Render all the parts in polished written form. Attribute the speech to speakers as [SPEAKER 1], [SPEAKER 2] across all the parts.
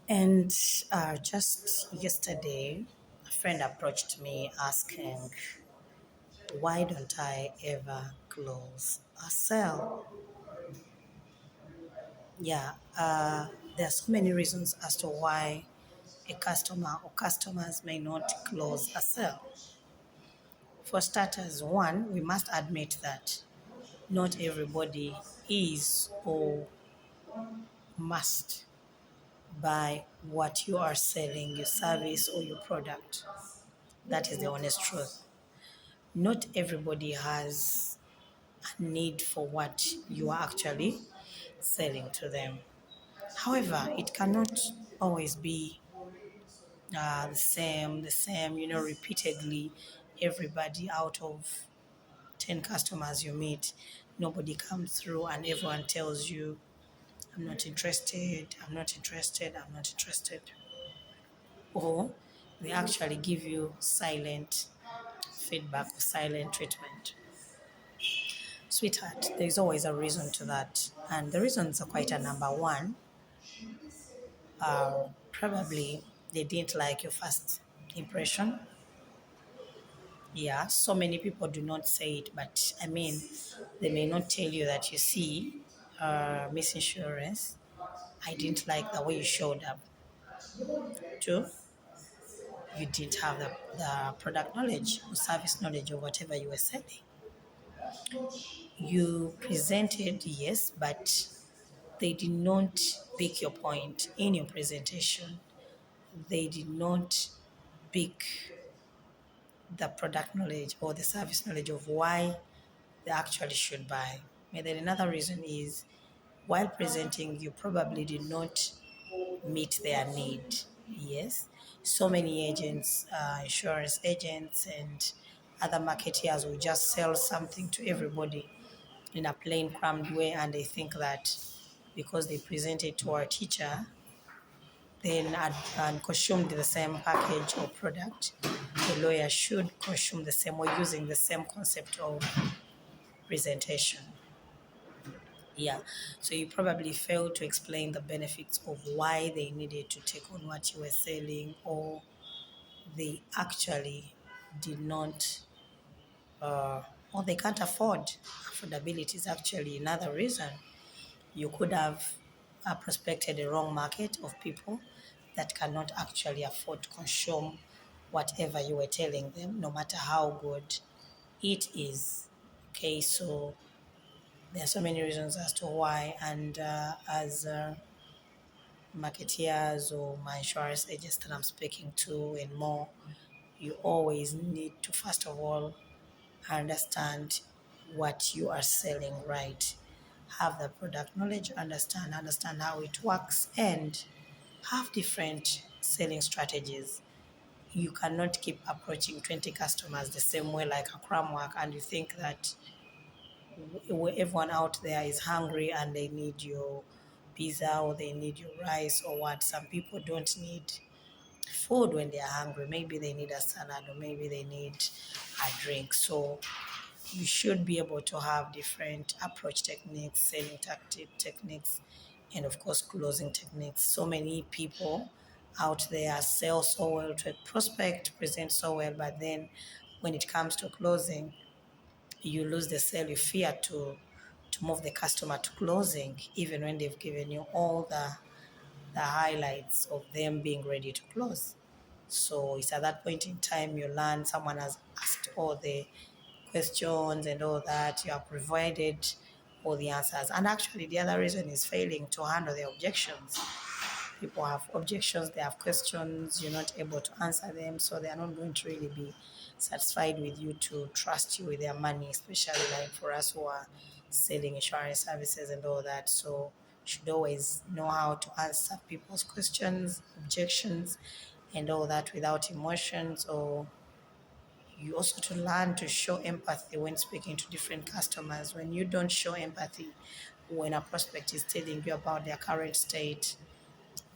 [SPEAKER 1] And just yesterday, a friend approached me asking, why don't I ever close a sale? Yeah, there are so many reasons as to why a customer or customers may not close a sale. For starters, one, we must admit that not everybody is or must buy what you are selling, your service or your product. That is the honest truth. Not everybody has a need for what you are actually selling to them. However, it cannot always be the same, repeatedly. Everybody out of 10 customers you meet, nobody comes through and everyone tells you, I'm not interested, I'm not interested, I'm not interested. Or they actually give you silent feedback or silent treatment. Sweetheart, there's always a reason to that. And the reasons are quite a number. One, probably they didn't like your first impression. Yeah, so many people do not say it, but I mean, they may not tell you that you see, Miss Insurance, I didn't like the way you showed up. Two, you didn't have the product knowledge or service knowledge of whatever you were selling. You presented, yes, but they did not pick your point in your presentation. They did not pick the product knowledge or the service knowledge of why they actually should buy. And then another reason is while presenting, you probably did not meet their need. Yes, so many agents, insurance agents, and other marketeers will just sell something to everybody in a plain, crammed way, and they think that because they present it to our teacher, then and consumed the same package or product, the lawyer should consume the same or using the same concept of presentation. Yeah. So you probably failed to explain the benefits of why they needed to take on what you were selling, or they actually did not, or they can't afford. Affordability is actually another reason. You could have prospected a wrong market of people that cannot actually afford to consume whatever you were telling them, no matter how good it is. Okay, so there are so many reasons as to why, and as marketeers or my insurance agents that I'm speaking to and more, you always need to first of all understand what you are selling, right? Have the product knowledge, understand how it works, and have different selling strategies. You cannot keep approaching 20 customers the same way like a cram work and you think that everyone out there is hungry and they need your pizza or they need your rice or what. Some people don't need food when they are hungry. Maybe they need a salad or maybe they need a drink. So you should be able to have different approach techniques, selling techniques, and of course closing techniques. So many people out there sell so well to a prospect, present so well, but then when it comes to closing, you lose the sale. You fear to move the customer to closing, even when they've given you all the highlights of them being ready to close. So it's at that point in time you learn someone has asked all the questions and all that. You have provided all the answers. And actually, the other reason is failing to handle the objections. People have objections, they have questions, you're not able to answer them, so they are not going to really be satisfied with you to trust you with their money, especially like for us who are selling insurance services and all that. So you should always know how to answer people's questions, objections, and all that without emotions. Or you also to learn to show empathy when speaking to different customers. When you don't show empathy, when a prospect is telling you about their current state,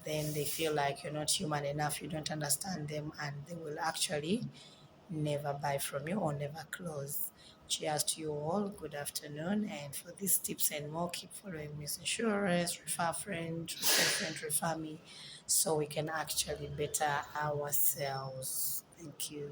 [SPEAKER 1] then they feel like you're not human enough, you don't understand them, and they will actually never buy from you or never close. Cheers to you all. Good afternoon. And for these tips and more, keep following Miss Insurance, refer friend, refer me, so we can actually better ourselves. Thank you.